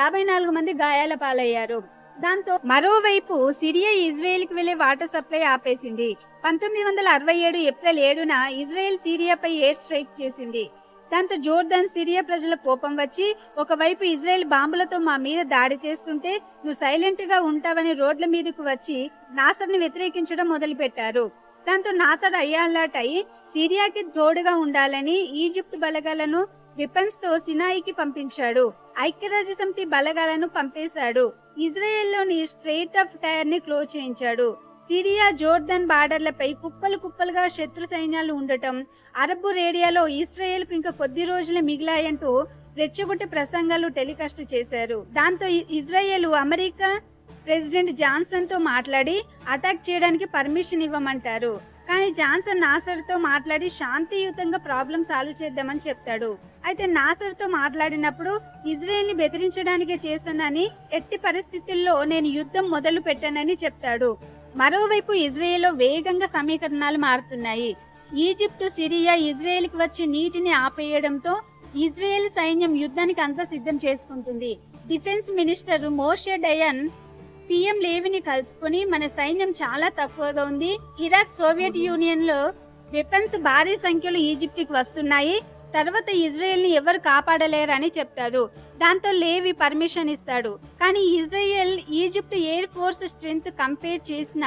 54 మంది గాయాల పాలయ్యారు. దాంతో మరోవైపు సిరియా ఇజ్రాయెల్ కి వెళ్లే వాటర్ సప్లై ఆపేసింది. 1967 ఏప్రిల్ 7న ఇజ్రాయెల్ సిరియాపై ఎయిర్ స్ట్రైక్ చేసింది. దాంతో జోర్దాన్, సిరియా ప్రజల కోపం వచ్చి ఒకవైపు ఇజ్రాయెల్ బాంబులతో మా మీద దాడి చేస్తుంటే నువ్వు సైలెంట్ గా ఉంటావని రోడ్ల మీదకు వచ్చి నాసర్ ని వ్యతిరేకించడం మొదలుపెట్టారు. దాంతో నాసర్ అయ్యాలట్ అయి సిరియాకి తోడుగా ఉండాలని ఈజిప్ట్ బలగాలను వెపన్స్ తో సినాయికి పంపించాడు. ఐక్యరాజ్య సమితి బలగాలను పంపేశాడు. ఇజ్రాయెల్లోని స్ట్రెయిట్ ఆఫ్ టైర్ ని క్లోజ్ చేయించాడు. సిరియా, జోర్దాన్ బార్డర్లపై కుప్పలు కుప్పలుగా శత్రు సైన్యాలు ఉండటం, అరబ్ రేడియోలో ఇస్రాయెల్ కు ఇంకా కొద్ది రోజులే మిగిలాయంటూ రెచ్చగొట్టే ప్రసంగాలు టెలికాస్ట్ చేశారు. దాంతో ఇజ్రాయెల్ అమెరికా ప్రెసిడెంట్ జాన్సన్ తో మాట్లాడి అటాక్ చేయడానికి పర్మిషన్ ఇవ్వమంటారు. కానీ జాన్సన్ నాసర్తో మాట్లాడి శాంతియుతంగా ప్రాబ్లం సాల్వ్ చేద్దామని చెప్తాడు. అయితే నాసర్తో మాట్లాడినప్పుడు ఇజ్రాయెల్ని బెదిరించడానికే చేశానని, ఎట్టి పరిస్థితుల్లో నేను యుద్ధం మొదలు పెట్టానని చెప్తాడు. మరోవైపు ఇజ్రాయెల్లో వేగంగా సమీకరణాలు మారుతున్నాయి. ఈజిప్టు, సిరియా ఇజ్రాయెల్కి వచ్చే నీటిని ఆపేయడంతో ఇజ్రాయెల్ సైన్యం యుద్ధానికి అంతా సిద్ధం చేసుకుంటుంది. డిఫెన్స్ మినిస్టర్ మోషే డయన్ పిఎం లేవిని కలుసుకుని, మన సైన్యం చాలా తక్కువగా ఉంది, ఇరాక్, సోవియట్ యూనియన్ లో వెపన్స్ భారీ సంఖ్యలో ఈజిప్ట్కి వస్తున్నాయి, తర్వాత ఇజ్రాయెల్ ని ఎవరు కాపాడలేరని చెప్తాడు. దాంతో లేవి పర్మిషన్ ఇస్తాడు. కానీ Israel Egypt air force strength compare చేసిన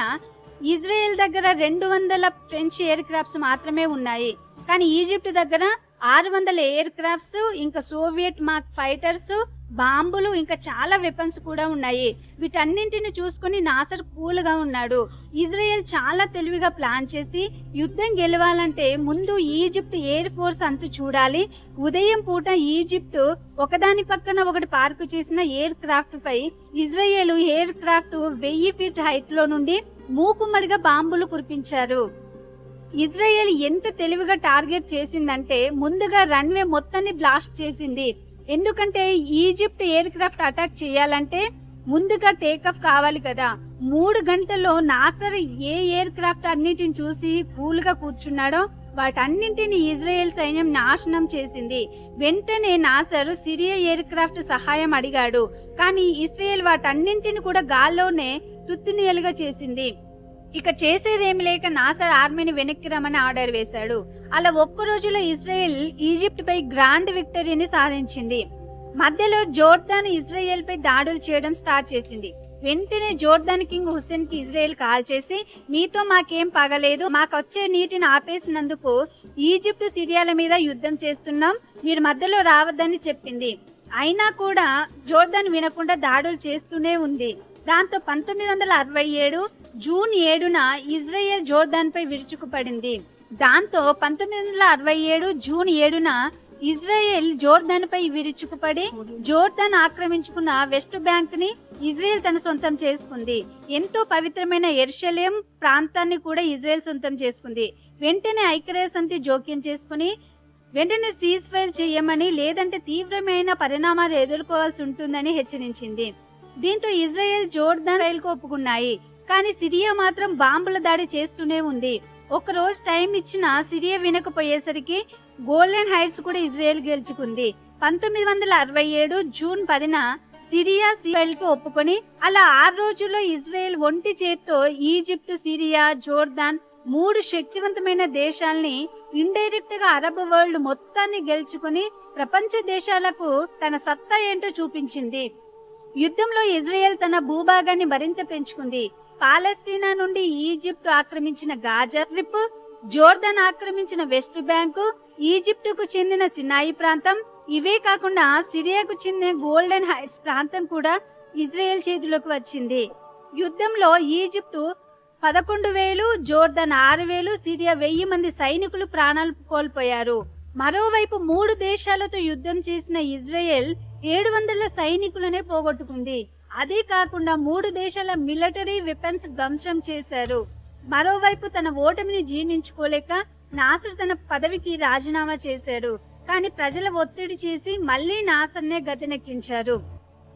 ఇజ్రాయెల్ దగ్గర 200 ఫ్రెంచ్ ఎయిర్ క్రాఫ్ట్స్ మాత్రమే ఉన్నాయి. కానీ ఈజిప్ట్ దగ్గర 600 ఎయిర్ క్రాఫ్ట్స్, ఇంకా సోవియట్ మార్క్ ఫైటర్స్, బాంబులు, ఇంకా చాలా వెపన్స్ కూడా ఉన్నాయి. వీటన్నింటిని చూసుకుని నాసర్ కూల్ గా ఉన్నాడు. ఇజ్రాయెల్ చాలా తెలివిగా ప్లాన్ చేసి యుద్ధం గెలవాలంటే ముందు ఈజిప్ట్ ఎయిర్ ఫోర్స్ అంతు చూడాలి. ఉదయం పూట ఈజిప్ట్ ఒకదాని పక్కన ఒకటి పార్కు చేసిన ఎయిర్ క్రాఫ్ట్ పై Israel aircraft 1000 feet height లో నుండి మూకుమ్మడిగా బాంబులు కురిపించారు. ఇజ్రాయెల్ ఎంత తెలివిగా టార్గెట్ చేసిందంటే ముందుగా రన్వే మొత్తాన్ని బ్లాస్ట్ చేసింది. ఎందుకంటే ఈజిప్ట్ ఎయిర్ క్రాఫ్ట్ అటాక్ చేయాలంటే ముందుగా టేకాఫ్ కావాలి కదా. 3 గంటల్లో నాసర్ ఏ ఎయిర్ క్రాఫ్ట్ అన్నిటిని చూసి కూల్ గా కూర్చున్నాడో వాటన్నింటిని ఇజ్రాయెల్ సైన్యం నాశనం చేసింది. వెంటనే నాసర్ సిరియా ఎయిర్ క్రాఫ్ట్ సహాయం అడిగాడు. కానీ ఇజ్రాయెల్ వాటన్నింటిని కూడా గాల్లోనే తుత్తునియలుగా చేసింది. ఇక చేసేదేమి లేక నాసర్ ఆర్మీని వెనక్కి రమ్మని ఆర్డర్ వేశాడు. అలా ఒక్క రోజులో ఇజ్రాయెల్ ఈజిప్ట్ పై గ్రాండ్ విక్టరీని సాధించింది. మధ్యలో జోర్దాన్ ఇజ్రాయెల్ పై దాడులు చేయడం స్టార్ట్ చేసింది. వెంటనే జోర్దాన్ కింగ్ హుస్సేన్ కి ఇజ్రాయెల్ కాల్ చేసి, మీతో మాకేం పగలేదు, మాకొచ్చే నీటిని ఆపేసినందుకు ఈజిప్ట్, సిరియాల మీద యుద్ధం చేస్తున్నాం, మీరు మధ్యలో రావద్దని చెప్పింది. అయినా కూడా జోర్దాన్ వినకుండా దాడులు చేస్తూనే ఉంది. దాంతో 1967 జూన్ 7న ఇజ్రాయెల్ జోర్దాన్ పై విరుచుకుపడింది. దాంతో 1967 జూన్ 7న ఇజ్రాయెల్ జోర్దాన్ పై విరుచుకుపడి జోర్దాన్ ఆక్రమించుకున్న వెస్ట్ బ్యాంక్ ని ఇజ్రాయెల్ తన సొంతం చేసుకుంది. ఎంతో పవిత్రమైన యెరూషలేం ప్రాంతాన్ని కూడా ఇజ్రాయెల్ సొంతం చేసుకుంది. వెంటనే ఐక్యరాజ్య సమితి జోక్యం చేసుకుని వెంటనే సీజ్ ఫైర్ చేయమని, లేదంటే తీవ్రమైన పరిణామాలు ఎదుర్కోవాల్సి ఉంటుందని హెచ్చరించింది. దీంతో ఇజ్రాయెల్ జోర్దాన్ కు ఒప్పుకున్నాయి. కానీ సిరియా మాత్రం బాంబుల దాడి చేస్తూనే ఉంది. ఒక రోజు టైం ఇచ్చిన సిరియా వినకపోయేసరికి గోల్డెన్ హైట్స్ కూడా ఇజ్రాయెల్ గెలుచుకుంది. 1967 జూన్ 10న సిరియా సిరియల్ కు ఒప్పుకొని, అలా 6 రోజుల్లో ఇజ్రాయెల్ ఒంటి చేత్తో ఈజిప్ట్, సిరియా, జోర్దాన్ 3 శక్తివంతమైన దేశాల్ని ఇండైరెక్ట్ గా అరబ్ వరల్డ్ మొత్తాన్ని గెలుచుకుని ప్రపంచ దేశాలకు తన సత్తా ఏంటో చూపించింది. యుద్ధంలో ఇజ్రాయెల్ తన భూభాగాన్ని మరింత పెంచుకుంది. పాలస్తీనా నుండి ఈజిప్ట్ ఆక్రమించిన గాజా స్ట్రిప్, జోర్దాన్ ఆక్రమించిన వెస్ట్ బ్యాంకు, ఈజిప్టుకు చెందిన సినాయి ప్రాంతం, ఇవే కాకుండా సిరియాకు చెందిన గోల్డెన్ హైట్స్ ప్రాంతం కూడా ఇజ్రాయెల్ చేతిలోకి వచ్చింది. యుద్ధంలో ఈజిప్టు 11,000, జోర్దాన్ 6,000, సిరియా 1000 మంది సైనికులు ప్రాణాలు కోల్పోయారు. మరోవైపు 3 దేశాలతో యుద్ధం చేసిన ఇజ్రాయెల్ 700 సైనికులనే పోగొట్టుకుంది. అదే కాకుండా 3 దేశాల మిలిటరీ వెపన్స్ ధ్వంసం చేశారు. మరోవైపు తన ఓటమిని జీర్ణించుకోలేక నాసర్ తన పదవికి రాజీనామా చేశాడు. కానీ ప్రజల ఒత్తిడి చేసి మళ్లీ నాసర్నే గద్దెనెక్కించారు.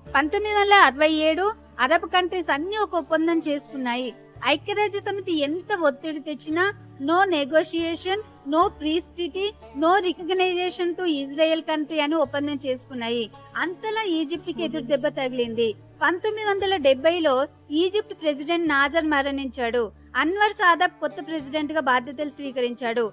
1967 అరబ్ కంట్రీస్ అన్ని ఒక ఒప్పందం చేసుకున్నాయి. ఐక్యరాజ్య సమితి ఎంత ఒత్తిడి తెచ్చినా no negotiation, no peace treaty, no recognition to Israel country అని ఒప్పందం చేసుకున్నాయి. అంతలా ఈజిప్ట్ కి ఎదురు దెబ్బ తగిలింది. 1970లో ఈజిప్ట్ ప్రెసిడెంట్ నాజర్ మరణించాడు. అన్వర్ సాదాత్ కొత్త ప్రెసిడెంట్ గా బాధ్యతలు స్వీకరించాడు.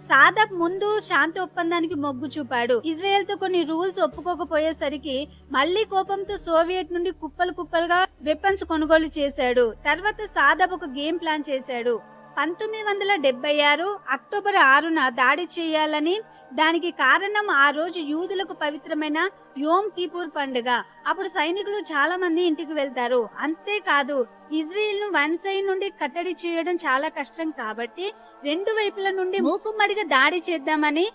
సాదాత్ ముందు శాంతి ఒప్పందానికి మొగ్గు చూపాడు. ఇజ్రాయెల్ తో కొన్ని రూల్స్ ఒప్పుకోకపోయేసరికి మళ్లీ కోపంతో సోవియట్ నుండి కుప్పలుగా వెపన్స్ కొనుగోలు చేశాడు. తర్వాత సాదాత్ ఒక గేమ్ ప్లాన్ చేశాడు. 1976 అక్టోబర్ 6న దాడి చేయాలని. దానికి కారణం ఆ రోజు యూదులకు పవిత్రమైన యోమ్ కీపూర్ పండుగ. అప్పుడు సైనికులు చాలా మంది ఇంటికి వెళ్తారు. అంతేకాదు ఇజ్రాయెల్ ను వన్ సైడ్ నుండి కట్టడి చేయడం చాలా కష్టం కాబట్టి 2 వైపుల నుండి మూకుమ్మడిగా దాడి చేద్దామని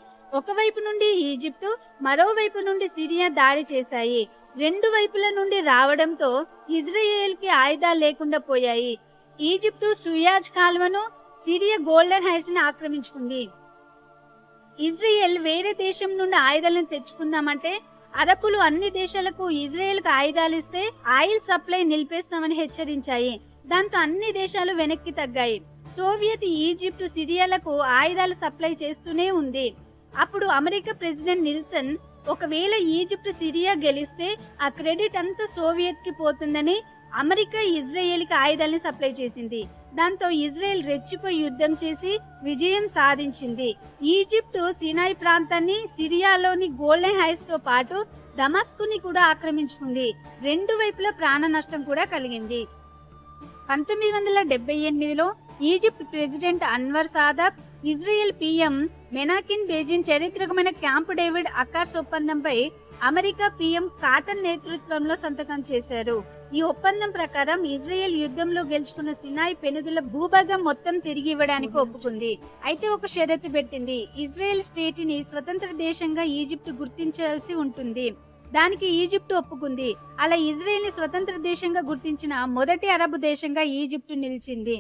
ఒకవైపు నుండి ఈజిప్టు, మరోవైపు నుండి సిరియా దాడి చేశాయి. 2 వైపుల నుండి రావడంతో ఇజ్రాయెల్ కి ఆయుధాలు లేకుండా పోయాయి. ఈజిప్టు సుయాజ్ కాల్వను, సిరియా గోల్డెన్ హైట్స్ ని ఆక్రమించుకుంది. ఇజ్రాయెల్ వేరే దేశం నుండి ఆయుధాలను తెచ్చుకుందామంటే అరబ్బులు అన్ని దేశాలకు ఇజ్రాయెల్ కు ఆయుధాలు ఇస్తే ఆయిల్ సప్లై నిలిపేస్తామని హెచ్చరించాయి. దాంతో అన్ని దేశాలు వెనక్కి తగ్గాయి. సోవియట్ ఈజిప్ట్ సిరియాలకు ఆయుధాలు సప్లై చేస్తూనే ఉంది. అప్పుడు అమెరికా ప్రెసిడెంట్ నిల్సన్ ఒకవేళ ఈజిప్ట్ సిరియా గెలిస్తే ఆ క్రెడిట్ అంతా సోవియట్ కి పోతుందని అమెరికా ఇజ్రాయెల్ కి ఆయుధాలను సప్లై చేసింది. దాంతో ఇజ్రాయెల్ రెచ్చిపోయి యుద్ధం చేసి విజయం సాధించింది. ఈజిప్ట్ సినాయి ప్రాంతాన్ని, సిరియాలోని గోల్డెన్ హైట్స్ తో పాటు దమస్కుని కూడా ఆక్రమించుకుంది. రెండు వైపులా ప్రాణ నష్టం కూడా కలిగింది. 1978లో Egypt president Anwar Sadat, Israel PM Menachem Begin చారిత్రకమైన క్యాంప్ డేవిడ్ అకార్స్ ఒప్పందంపై అమెరికా పిఎం కాటన్ నేతృత్వంలో సంతకం చేశారు. ఈ ఒప్పందం ప్రకారం ఇజ్రాయెల్ యుద్ధంలో గెలుచుకున్న సినాయి పెనుదుల భూభాగం మొత్తం తిరిగి ఇవ్వడానికి ఒప్పుకుంది. అయితే ఒక షరతు పెట్టింది. ఇజ్రాయెల్ స్టేట్ ని స్వతంత్ర దేశంగా ఈజిప్ట్ గుర్తించాల్సి ఉంటుంది. దానికి ఈజిప్ట్ ఒప్పుకుంది. అలా ఇజ్రాయెల్ ని స్వతంత్ర దేశంగా గుర్తించిన మొదటి అరబ్ దేశంగా ఈజిప్ట్ నిలిచింది.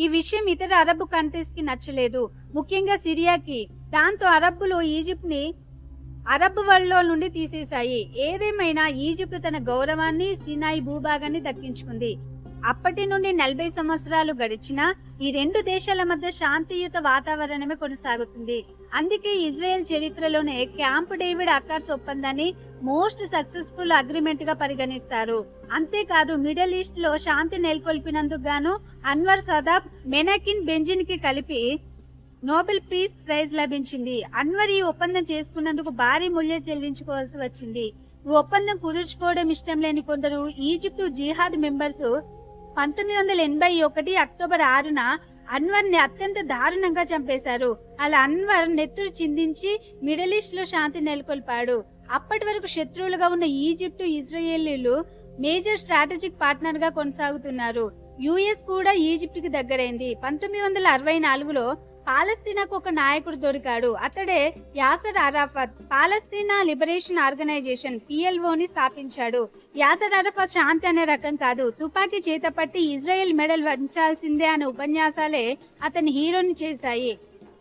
ఈ విషయం ఇతర అరబ్ కంట్రీస్ కి నచ్చలేదు, ముఖ్యంగా సిరియాకి. దాంతో అరబ్బులు ఈజిప్ట్ ని అరబ్ వరల్డ్ నుండి తీసేశాయి. ఏదేమైనా ఈజిప్ట్ తన గౌరవాన్ని, సినాయి భూభాగాన్ని దక్కించుకుంది. అప్పటి నుండి 40 సంవత్సరాలు గడిచినా ఈ రెండు దేశాల మధ్య శాంతియుత వాతావరణమే కొనసాగుతుంది. అందుకే ఇజ్రాయెల్ చరిత్రలోనే క్యాంప్ డేవిడ్ అకార్స్ ఒప్పందాన్ని మోస్ట్ సక్సెస్ఫుల్ అగ్రిమెంట్ గా పరిగణిస్తారు. అంతేకాదు మిడిల్ ఈస్ట్ లో శాంతి నెలకొల్పినందుకు గాను అన్వర్ సాదాత్, మెనాకిన్ బెంజిన్ కి కలిపి నోబెల్ పీస్ ప్రైజ్ లభించింది. అన్వర్ ఈ ఒప్పందం చేసుకున్నందుకు భారీ మూల్యం చెల్లించుకోవాల్సి వచ్చింది. ఈ ఒప్పందం కుదుర్చుకోవడం ఇష్టం లేని కొందరు ఈజిప్టు జిహాద్ మెంబర్స్ 1981 అక్టోబర్ 6న అన్వర్ ని అత్యంత దారుణంగా చంపేశారు. అలా అన్వర్ నెత్తురు చిందించి మిడిల్ ఈస్ట్ లో శాంతి నెలకొల్పాడు. అప్పటి వరకు శత్రువులుగా ఉన్న ఈజిప్టు, ఇజ్రాయేలీలు మేజర్ స్ట్రాటజిక్ పార్ట్నర్ గా కొనసాగుతున్నారు. యుఎస్ కూడా ఈజిప్ట్ కి దగ్గరైంది. 1964లో పాలస్తీనాకు ఒక నాయకుడు దొరికాడు. అతడే యాసర్ అరాఫత్. పాలస్తీనా లిబరేషన్ ఆర్గనైజేషన్ PLOని స్థాపించాడు. యాసర్ అరాఫత్ శాంతి అనే రకం కాదు, తుపాకీ చేతపట్టి ఇజ్రాయెల్ మెడల్ వంచాల్సిందే అనే ఉపన్యాసాలే అతని హీరోని చేశాయి.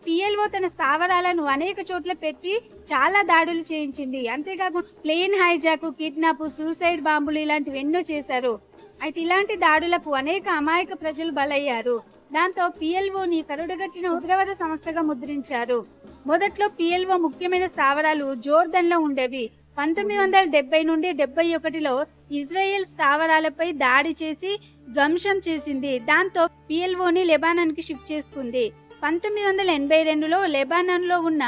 PLO తన స్థావరాలను అనేక చోట్ల పెట్టి చాలా దాడులు చేయించింది. అంతేకాకుండా ప్లేన్ హైజాక్, కిడ్నాప్, సూసైడ్ బాంబులు ఇలాంటివి ఎన్నో చేశారు. అయితే ఇలాంటి దాడులకు అనేక అమాయక ప్రజలు బలయ్యారు. దాంతో PLOని కరుడుగట్టిన ఉగ్రవాద సంస్థగా ముద్రించారు. మొదట్లో PLO ముఖ్యమైన స్థావరాలు జోర్దన్ లో ఉండేవి. 1970 నుండి 71లో ఇజ్రాయెల్ స్థావరాలపై దాడి చేసి ధ్వంసం చేసింది. దాంతో PLOని లెబానాన్ కి షిఫ్ట్ చేసుకుంది. 1982లో లెబానాన్ లో ఉన్న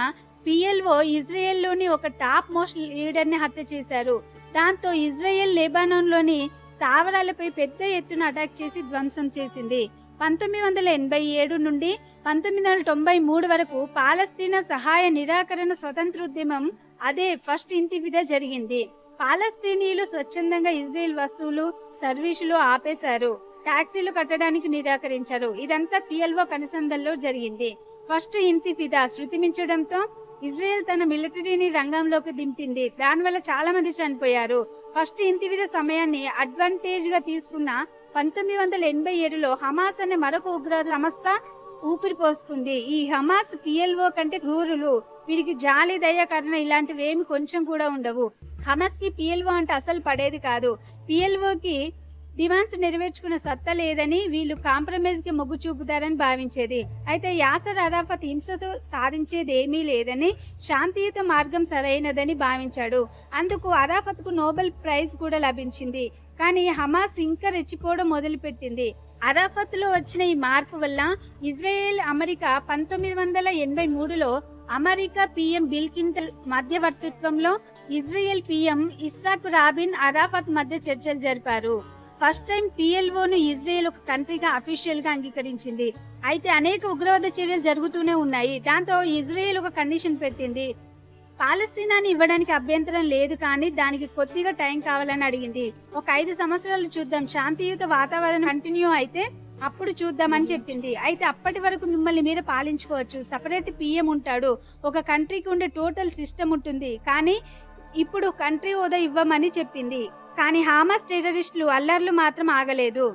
PLO ఇజ్రాయెల్ లోని ఒక టాప్ మోస్ట్ లీడర్ ని హత్య చేశారు. దాంతో ఇజ్రాయెల్ లెబానాన్ లోని స్థావరాలపై పెద్ద ఎత్తున అటాక్ చేసి ధ్వంసం చేసింది. 1987 నుండి 1993 వరకు పాలస్తీనా సహాయ నిరాకరణ స్వతంత్రోద్యమం, అదే ఫస్ట్ ఇంతిఫాదా జరిగింది. పాలస్తీనీయులు స్వచ్ఛందంగా ఇజ్రాయెల్ వస్తువులు, సర్వీసులు ఆపేశారు. టాక్సీలు కట్టడానికి నిరాకరించారు. ఇదంతా PLO కనుసంధంలో జరిగింది. ఫస్ట్ ఇంతిఫాదా శృతిమించడంతో ఇజ్రాయెల్ తన మిలిటరీని రంగంలోకి దింపింది. దానివల్ల చాలా మంది చనిపోయారు. ఫస్ట్ ఇంతిఫాదా సమయాన్ని అడ్వాంటేజ్ గా తీసుకున్న 1987లో హమాస్ అనే మరొక ఉగ్రవాద సంస్థ ఊపిరి పోసుకుంది. ఈ హమాస్ PLO కంటే క్రూరులు. వీరికి జాలి, దయ, కరుణ ఇలాంటివి ఏమి కొంచెం కూడా ఉండవు. హమాస్ కి PLO అంటే అసలు పడేది కాదు. PLOకి డిమాండ్స్ నెరవేర్చుకునే సత్తా లేదని, వీళ్ళు కాంప్రమైజ్ కి మొగ్గు చూపుతారని భావించేది. అయితే యాసర్ అరాఫత్ హింసతో సాధించేది ఏమీ లేదని, శాంతియుత మార్గం సరైనదని భావించాడు. అందుకు అరాఫత్ కు నోబెల్ ప్రైజ్ కూడా లభించింది. కానీ హమాస్ ఇంకా రెచ్చిపోవడం మొదలుపెట్టింది. అరాఫత్ లో వచ్చిన ఈ మార్పు వల్ల ఇజ్రాయెల్, అమెరికా 1983లో అమెరికా PM బిల్ క్లింటన్ మధ్యవర్తిత్వంలో Israel PM Yitzhak Rabin, Arafat మధ్య చర్చలు జరిపారు. ఫస్ట్ టైం PLOను ఇజ్రాయెల్ ఒక కంట్రీగా అఫీషియల్ గా అంగీకరించింది. అయితే అనేక ఉగ్రవాద చర్యలు జరుగుతూనే ఉన్నాయి. దాంతో ఇజ్రాయెల్ ఒక కండిషన్ పెట్టింది. పాలస్తీనాని ఇవ్వడానికి అభ్యంతరం లేదు, కానీ దానికి కొద్దిగా టైం కావాలని అడిగింది. ఒక 5 సంవత్సరాలు చూద్దాం, శాంతియుత వాతావరణం కంటిన్యూ అయితే అప్పుడు చూద్దామని చెప్పింది. అయితే అప్పటి వరకు మిమ్మల్ని మీరు పాలించుకోవచ్చు, సపరేట్ PM ఉంటాడు, ఒక కంట్రీకి ఉండే టోటల్ సిస్టమ్ ఉంటుంది, కానీ ఇప్పుడు కంట్రీ హోదా ఇవ్వమని చెప్పింది. కానీ హమాస్ టెర్రరిస్టులు అల్లర్లు మాత్రం ఆగలేదు.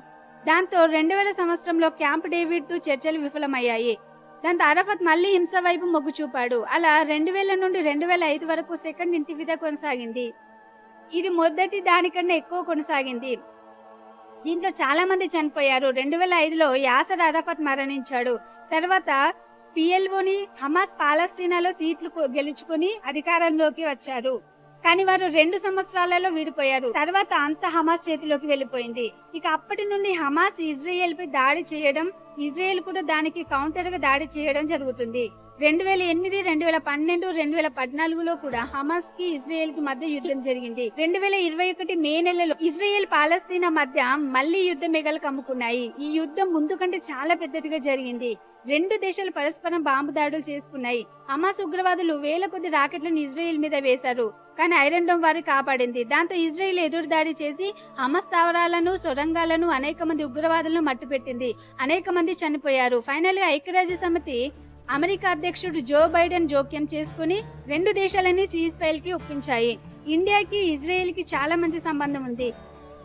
దాంతో 2000 సంవత్సరంలో క్యాంప్ డేవిడ్ 2 చర్చలు విఫలమయ్యాయి. దాంతో అరఫత్ మళ్లీ హింస వైపు మొగ్గు చూపాడు. అలా 2000 నుండి 2005 వరకు సెకండ్ ఇంటిఫాదా కొనసాగింది. ఇది మొదటి దానికన్నా ఎక్కువ కొనసాగింది. దీంట్లో చాలా మంది చనిపోయారు. 2005లో యాసర్ అరఫత్ మరణించాడు. తర్వాత పిఎల్ఓని హమాస్ పాలస్తీనాలో సీట్లు గెలుచుకుని అధికారంలోకి వచ్చారు. కానీ వారు 2 సంవత్సరాలలో విడిపోయారు. తర్వాత అంతా హమాస్ చేతిలోకి వెళ్లిపోయింది. ఇక అప్పటి నుండి హమాస్ ఇజ్రాయెల్ పై దాడి చేయడం, ఇజ్రాయెల్ కూడా దానికి కౌంటర్ గా దాడి చేయడం జరుగుతుంది. 2008, 2012, 2014లో కూడా హమాస్ కి ఇజ్రాయెల్ కి మధ్య యుద్ధం జరిగింది. 2021 మే నెలలో ఇజ్రాయెల్ పాలస్తీనా మధ్య మళ్లీ యుద్ధ మెగలు కమ్ముకున్నాయి. ఈ యుద్ధం ముందు కంటే చాలా పెద్దదిగా జరిగింది. 2 దేశాలు పరస్పరం బాంబు దాడులు చేసుకున్నాయి. హమాస్ ఉగ్రవాదులు వేల కొద్ది రాకెట్లను ఇజ్రాయెల్ మీద వేశారు. కానీ ఐరన్ డోమ్ వారిని కాపాడింది. దాంతో ఇజ్రాయెల్ ఎదురు దాడి చేసి హమాస్ స్థావరాలను, సొరంగాలను, అనేక మంది ఉగ్రవాదులను మట్టుపెట్టింది. అనేక మంది చనిపోయారు. ఫైనల్ గా ఐక్యరాజ్య సమితి అమెరికా అధ్యక్షుడు జో బైడెన్ జోక్యం చేసుకుని 2 దేశాలని సీజ్ ఫైల్ కి ఒప్పించాయి. ఇండియాకి ఇజ్రాయెల్ కి చాలా మంచి సంబంధం ఉంది.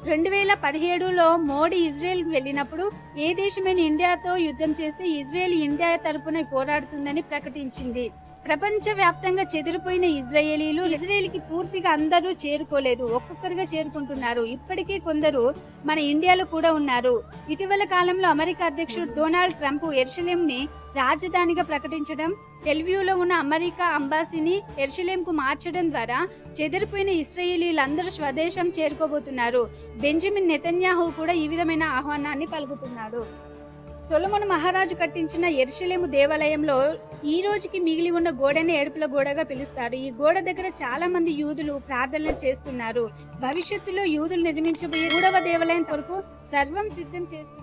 2017లో మోడీ ఇజ్రాయెల్ కి వెళ్ళినప్పుడు ఏ దేశమైన ఇండియాతో యుద్ధం చేస్తే ఇజ్రాయెల్ ఇండియా తరపున పోరాడుతుందని ప్రకటించింది. ప్రపంచ వ్యాప్తంగా చెదిరిపోయిన ఇజ్రాయేలీలు ఇజ్రాయెల్ కి పూర్తిగా అందరూ చేరుకోలేదు, ఒక్కొక్కరిగా చేరుకుంటున్నారు. ఇప్పటికీ కొందరు మన ఇండియాలో కూడా ఉన్నారు. ఇటీవల కాలంలో అమెరికా అధ్యక్షుడు డొనాల్డ్ ట్రంప్ యెరూషలేం ని రాజధానిగా ప్రకటించడం, టెల్వ్యూలో ఉన్న అమెరికా అంబాసీని యెరూషలేంకు మార్చడం ద్వారా చెదిరిపోయిన ఇశ్రాయేలీలందరూ స్వదేశం చేరుకోబోతున్నారు. బెంజమిన్ నెతన్యాహు కూడా ఈ విధమైన ఆహ్వానాన్ని పలుకుతున్నాడు. సొలొమోను మహారాజు కట్టించిన యెరూషలేము దేవాలయంలో ఈ రోజుకి మిగిలి ఉన్న గోడని ఏడుపుల గోడగా పిలుస్తారు. ఈ గోడ దగ్గర చాలా మంది యూదులు ప్రార్థనలు చేస్తున్నారు. భవిష్యత్తులో యూదులు నిర్మించబోయే 3వ దేవాలయం కొరకు సర్వం సిద్ధం చేస్తున్నారు.